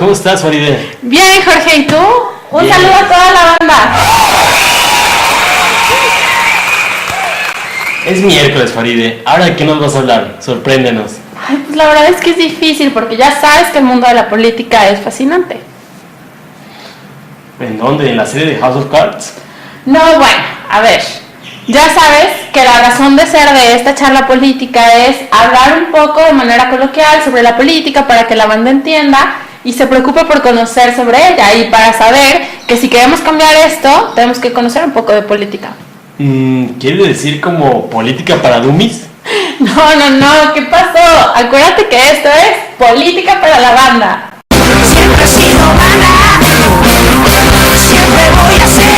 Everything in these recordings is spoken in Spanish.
¿Cómo estás, Faride? Bien, Jorge, ¿y tú? Un Bien. saludo a toda la banda. Es miércoles, Faride. ¿Ahora de qué nos vas a hablar? Sorpréndenos. Ay, pues la verdad es que es difícil porque ya sabes que el mundo de la política es fascinante. ¿En dónde? ¿En la serie de House of Cards? No, bueno, a ver, ya sabes que la razón de ser de esta charla política es hablar un poco de manera coloquial sobre la política para que la banda entienda y se preocupe por conocer sobre ella y para saber que si queremos cambiar esto, tenemos que conocer un poco de política. ¿Quiere decir como política para dummies? No, ¿qué pasó? Acuérdate que esto es política para la banda. Siempre he sido banda, siempre voy a ser.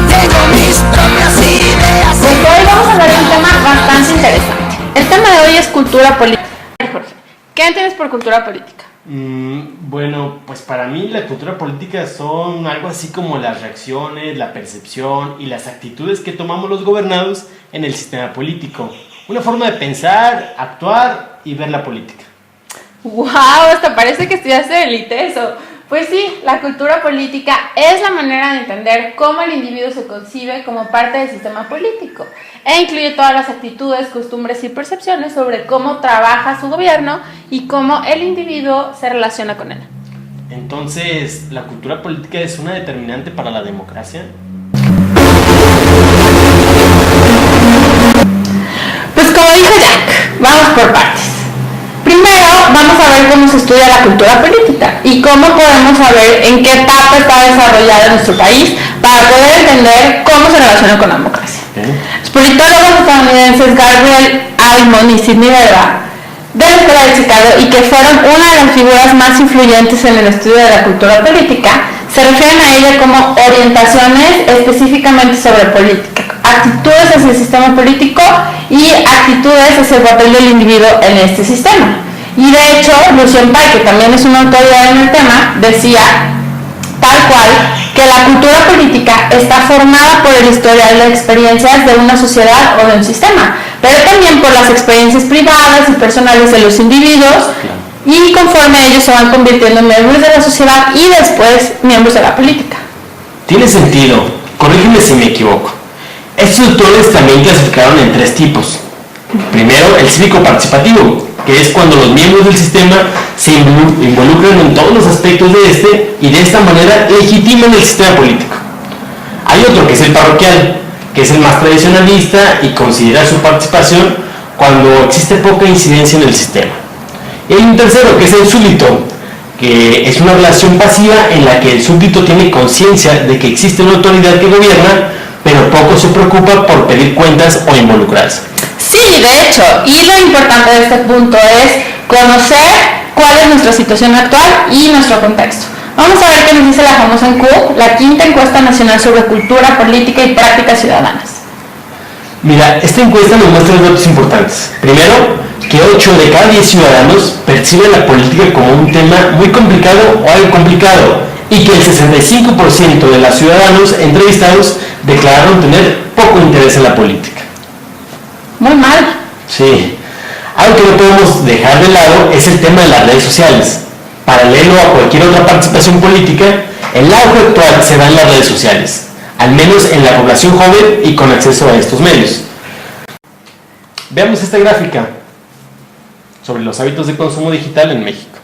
Tengo mis propias ideas. Pues hoy vamos a hablar de un tema bastante interesante. El tema de hoy es cultura política. Jorge, ¿qué entiendes por cultura política? Bueno, pues para mí la cultura política son algo así como las reacciones, la percepción y las actitudes que tomamos los gobernados en el sistema político. Una forma de pensar, actuar y ver la política. ¡Wow! Hasta parece que estudiaste el ITESO. Pues sí, la cultura política es la manera de entender cómo el individuo se concibe como parte del sistema político e incluye todas las actitudes, costumbres y percepciones sobre cómo trabaja su gobierno y cómo el individuo se relaciona con él. Entonces, ¿la cultura política es una determinante para la democracia? Pues como dijo Jack, vamos por partes. Primero vamos a ver cómo se estudia la cultura política y cómo podemos saber en qué etapa está desarrollada en nuestro país para poder entender cómo se relaciona con la democracia. Los politólogos estadounidenses Gabriel Aymon y Sidney Verba de la Escuela de Chicago y que fueron una de las figuras más influyentes en el estudio de la cultura política se refieren a ella como orientaciones específicamente sobre política, actitudes hacia el sistema político y actitudes hacia el papel del individuo en este sistema. Y de hecho, Lucian Pike, que también es una autoridad en el tema, decía tal cual que la cultura política está formada por el historial de experiencias de una sociedad o de un sistema, pero también por las experiencias privadas y personales de los individuos y conforme ellos se van convirtiendo en miembros de la sociedad y después miembros de la política. Tiene sentido. Corrígeme si me equivoco. Estos autores también clasificaron en tres tipos. Primero, el cívico participativo, que es cuando los miembros del sistema se involucran en todos los aspectos de este y de esta manera legitiman el sistema político. Hay otro que es el parroquial, que es el más tradicionalista y considera su participación cuando existe poca incidencia en el sistema. Y hay un tercero, que es el súbdito, que es una relación pasiva en la que el súbdito tiene conciencia de que existe una autoridad que gobierna, pero poco se preocupa por pedir cuentas o involucrarse. Sí, de hecho, y lo importante de este punto es conocer cuál es nuestra situación actual y nuestro contexto. Vamos a ver qué nos dice la famosa ENCUD, la quinta encuesta nacional sobre cultura, política y prácticas ciudadanas. Mira, esta encuesta nos muestra dos datos importantes. Primero, que 8 de cada 10 ciudadanos perciben la política como un tema muy complicado o algo complicado, y que el 65% de los ciudadanos entrevistados declararon tener poco interés en la política. Muy mal. Sí. Algo que no podemos dejar de lado es el tema de las redes sociales. Paralelo a cualquier otra participación política, el auge actual se da en las redes sociales, al menos en la población joven y con acceso a estos medios. Veamos esta gráfica sobre los hábitos de consumo digital en México.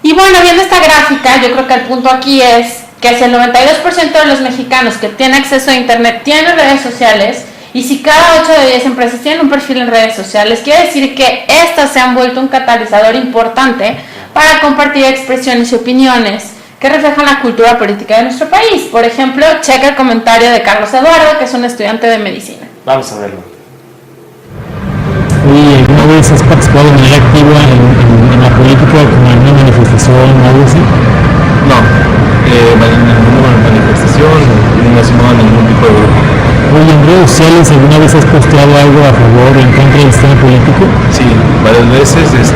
Y bueno, viendo esta gráfica, yo creo que el punto aquí es que si el 92% de los mexicanos que tienen acceso a internet tienen redes sociales, y si cada 8 de 10 empresas tienen un perfil en redes sociales, quiere decir que estas se han vuelto un catalizador importante para compartir expresiones y opiniones que reflejan la cultura política de nuestro país. Por ejemplo, checa el comentario de Carlos Eduardo, que es un estudiante de medicina. Vamos a verlo. Oye, ¿alguna vez has participado de manera activa en la política como en una manifestación o algo así? No, en ninguna manifestación, ni me he sumado a ningún tipo de grupo. Oye, ¿en redes sociales alguna vez has posteado algo a favor o en contra del sistema político? Sí, varias veces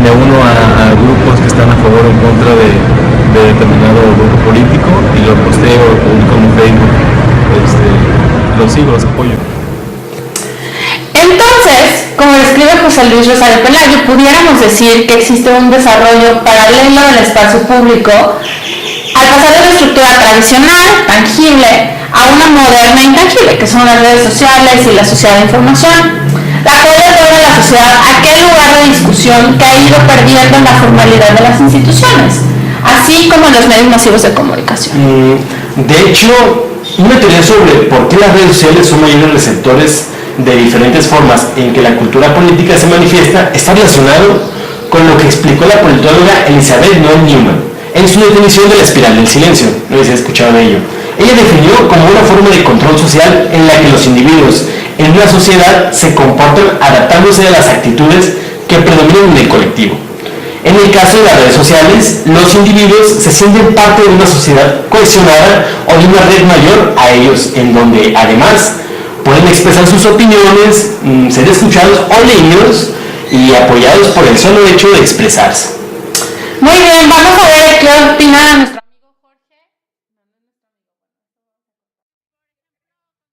me uno a grupos que están a favor o en contra de determinado grupo político y lo posteo, lo publico en Facebook, los sigo, los apoyo. En escribe José Luis Rosario Pelayo, pudiéramos decir que existe un desarrollo paralelo del espacio público al pasar de una estructura tradicional, tangible, a una moderna intangible, que son las redes sociales y la sociedad de información, la cual devuelve a la sociedad aquel lugar de discusión que ha ido perdiendo en la formalidad de las instituciones, así como en los medios masivos de comunicación. De hecho, una teoría sobre por qué las redes sociales son mayores receptores de diferentes formas en que la cultura política se manifiesta está relacionado con lo que explicó la politóloga Elizabeth Noel Newman en su definición de la espiral del silencio. No sé si has escuchado de ello. Ella definió como una forma de control social en la que los individuos en una sociedad se comportan adaptándose a las actitudes que predominan en el colectivo. En el caso de las redes sociales, los individuos se sienten parte de una sociedad cohesionada o de una red mayor a ellos, en donde además pueden expresar sus opiniones, ser escuchados o leídos y apoyados por el solo hecho de expresarse. Muy bien, vamos a ver qué opina nuestro amigo Jorge.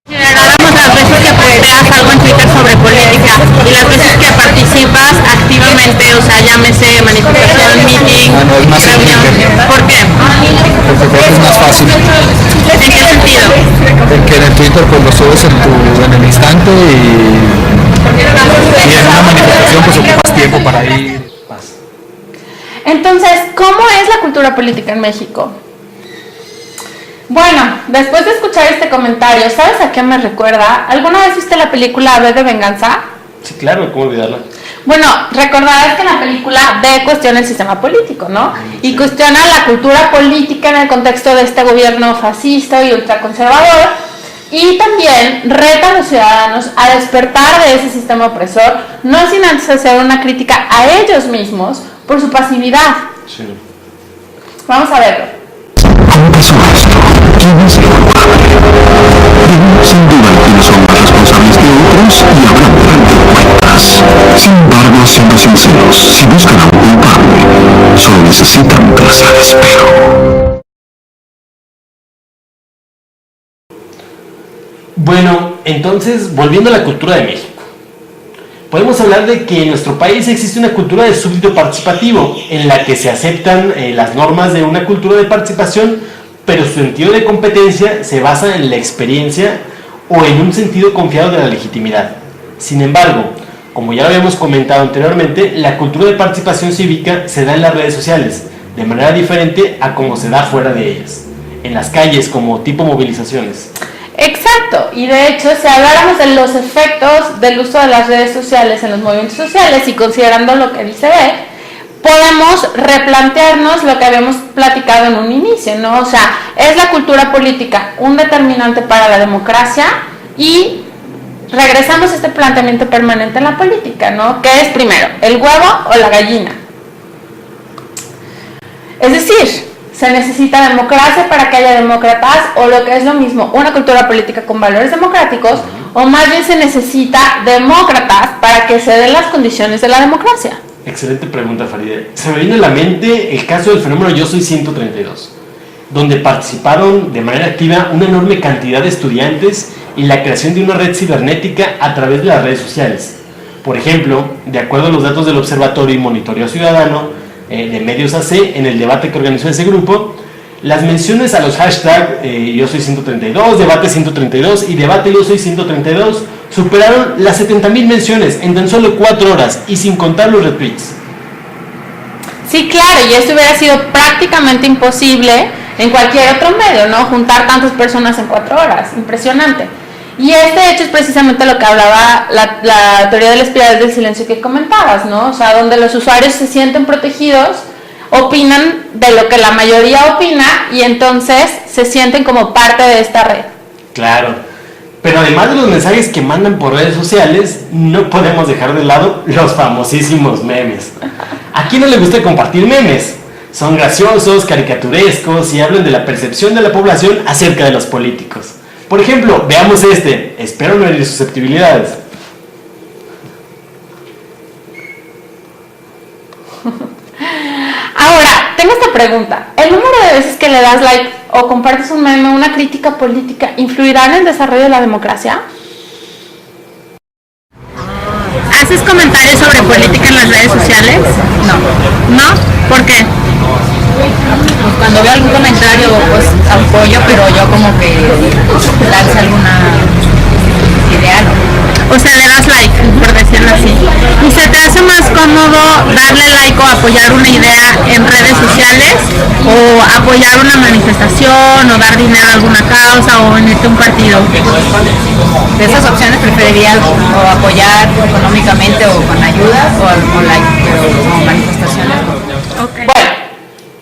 Consideráramos las veces que posteas algo en Twitter sobre política y las veces que participas activamente, o sea, llámese manifestación, meeting, es más reunión. ¿Por qué? Porque creo que es más fácil. ¿En qué sentido? En que en el Twitter pues lo subes en el instante y en una manifestación pues ocupas tiempo para ir. Entonces, ¿cómo es la cultura política en México? Bueno, después de escuchar este comentario, ¿sabes a qué me recuerda? ¿Alguna vez viste la película V de Venganza? Sí, claro, ¿cómo olvidarla? Bueno, recordarás que en la película V cuestiona el sistema político, ¿no? Y cuestiona la cultura política en el contexto de este gobierno fascista y ultraconservador. Y también reta a los ciudadanos a despertar de ese sistema opresor, no sin antes hacer una crítica a ellos mismos por su pasividad. Sí. Vamos a verlo. ¿Cómo pasó esto? ¿Quién es el culpable? Sin duda algunos son más responsables que otros y habrá que rendir cuentas. Sin embargo, siendo sinceros, si buscan a un culpable, solo necesitan 3 al espejo. Bueno, entonces, volviendo a la cultura de México. Podemos hablar de que en nuestro país existe una cultura de súbdito participativo, en la que se aceptan las normas de una cultura de participación, pero su sentido de competencia se basa en la experiencia o en un sentido confiado de la legitimidad. Sin embargo, como ya lo habíamos comentado anteriormente, la cultura de participación cívica se da en las redes sociales, de manera diferente a como se da fuera de ellas, en las calles como tipo movilizaciones. Exacto, y de hecho, si habláramos de los efectos del uso de las redes sociales en los movimientos sociales y considerando lo que dice B, podemos replantearnos lo que habíamos platicado en un inicio, ¿no? O sea, ¿es la cultura política un determinante para la democracia? Y regresamos a este planteamiento permanente en la política, ¿no? ¿Qué es primero, el huevo o la gallina? Es decir, ¿se necesita democracia para que haya demócratas o lo que es lo mismo, una cultura política con valores democráticos o más bien se necesita demócratas para que se den las condiciones de la democracia? Excelente pregunta, Faride. Se me viene a la mente el caso del fenómeno Yo Soy 132, donde participaron de manera activa una enorme cantidad de estudiantes y la creación de una red cibernética a través de las redes sociales. Por ejemplo, de acuerdo a los datos del Observatorio y Monitoreo Ciudadano de Medios AC, en el debate que organizó ese grupo, las menciones a los hashtags Yo Soy 132, Debate 132 y Debate Yo Soy 132 superaron las 70,000 menciones en tan solo 4 horas y sin contar los retweets. Sí, claro, y esto hubiera sido prácticamente imposible en cualquier otro medio, ¿no? Juntar tantas personas en 4 horas, impresionante. Y este hecho es precisamente lo que hablaba la teoría de la espiral del silencio que comentabas, ¿no? O sea, donde los usuarios se sienten protegidos, opinan de lo que la mayoría opina y entonces se sienten como parte de esta red. Claro, pero además de los mensajes que mandan por redes sociales, no podemos dejar de lado los famosísimos memes. ¿A quién no le gusta compartir memes? Son graciosos, caricaturescos y hablan de la percepción de la población acerca de los políticos. Por ejemplo, veamos este. Espero no herir susceptibilidades. Ahora, tengo esta pregunta. ¿El número de veces que le das like o compartes un meme o una crítica política influirá en el desarrollo de la democracia? ¿Haces comentarios sobre política en las redes sociales? No. ¿No? ¿Por qué? Pues cuando veo algún comentario, pues apoyo, pero yo como que lanzo alguna idea, ¿no? O sea, le das like, por decirlo así. ¿Y se te hace más cómodo darle like o apoyar una idea en redes sociales o apoyar una manifestación o dar dinero a alguna causa o unirte a un partido? De esas opciones preferiría o apoyar económicamente o con ayuda o like, pero como manifestaciones. Okay. Bueno,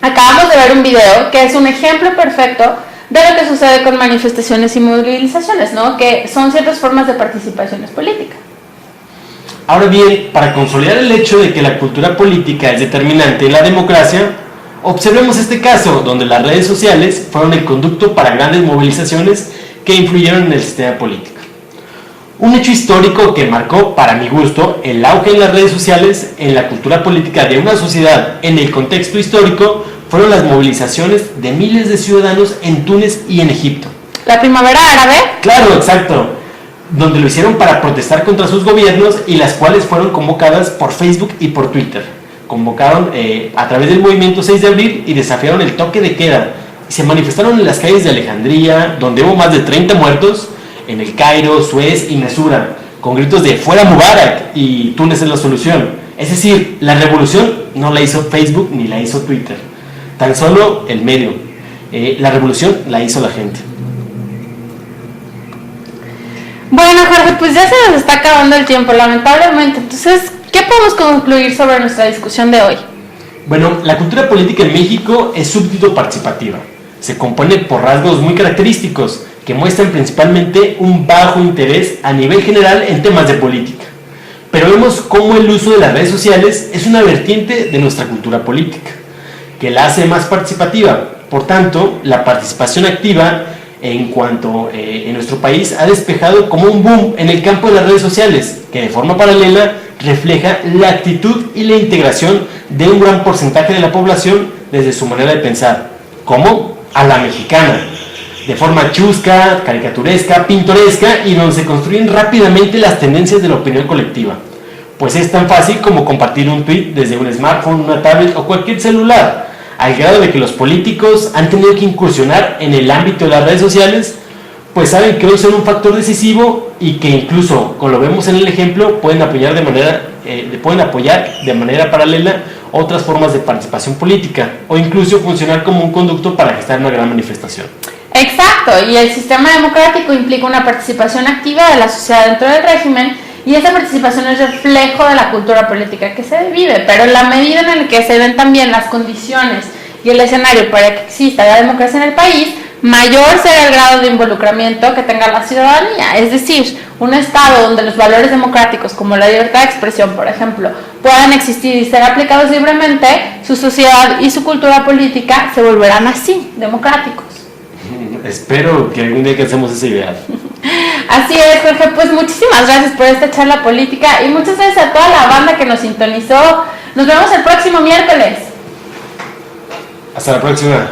acabamos de ver un video que es un ejemplo perfecto de lo que sucede con manifestaciones y movilizaciones, ¿no? Que son ciertas formas de participaciones políticas. Ahora bien, para consolidar el hecho de que la cultura política es determinante en la democracia, observemos este caso donde las redes sociales fueron el conducto para grandes movilizaciones que influyeron en el sistema político. Un hecho histórico que marcó, para mi gusto, el auge en las redes sociales en la cultura política de una sociedad en el contexto histórico fueron las movilizaciones de miles de ciudadanos en Túnez y en Egipto. ¿La primavera árabe? Claro, exacto, donde lo hicieron para protestar contra sus gobiernos y las cuales fueron convocadas por Facebook y por Twitter. Convocaron a través del movimiento 6 de abril y desafiaron el toque de queda. Se manifestaron en las calles de Alejandría, donde hubo más de 30 muertos, en el Cairo, Suez y Mesura, con gritos de "fuera Mubarak" y "Túnez es la solución". Es decir, la revolución no la hizo Facebook ni la hizo Twitter, tan solo el medio. La revolución la hizo la gente. Bueno, Jorge, pues ya se nos está acabando el tiempo, lamentablemente. Entonces, ¿qué podemos concluir sobre nuestra discusión de hoy? Bueno, la cultura política en México es súbdito participativa. Se compone por rasgos muy característicos que muestran principalmente un bajo interés a nivel general en temas de política. Pero vemos cómo el uso de las redes sociales es una vertiente de nuestra cultura política, que la hace más participativa. Por tanto, la participación activa en cuanto en nuestro país ha despejado como un boom en el campo de las redes sociales, que de forma paralela refleja la actitud y la integración de un gran porcentaje de la población desde su manera de pensar, como a la mexicana, de forma chusca, caricaturesca, pintoresca y donde se construyen rápidamente las tendencias de la opinión colectiva. Pues es tan fácil como compartir un tweet desde un smartphone, una tablet o cualquier celular, al grado de que los políticos han tenido que incursionar en el ámbito de las redes sociales, pues saben que hoy son un factor decisivo y que incluso, como lo vemos en el ejemplo, pueden apoyar de manera paralela otras formas de participación política o incluso funcionar como un conducto para gestar una gran manifestación. Exacto, y el sistema democrático implica una participación activa de la sociedad dentro del régimen y esa participación es reflejo de la cultura política que se vive, pero en la medida en la que se ven también las condiciones y el escenario para que exista la democracia en el país, mayor será el grado de involucramiento que tenga la ciudadanía. Es decir, un Estado donde los valores democráticos como la libertad de expresión, por ejemplo, puedan existir y ser aplicados libremente, su sociedad y su cultura política se volverán así, democráticos. Espero que algún día alcancemos ese ideal. Así es, Jorge, pues muchísimas gracias por esta charla política y muchas gracias a toda la banda que nos sintonizó. Nos vemos el próximo miércoles. Hasta la próxima.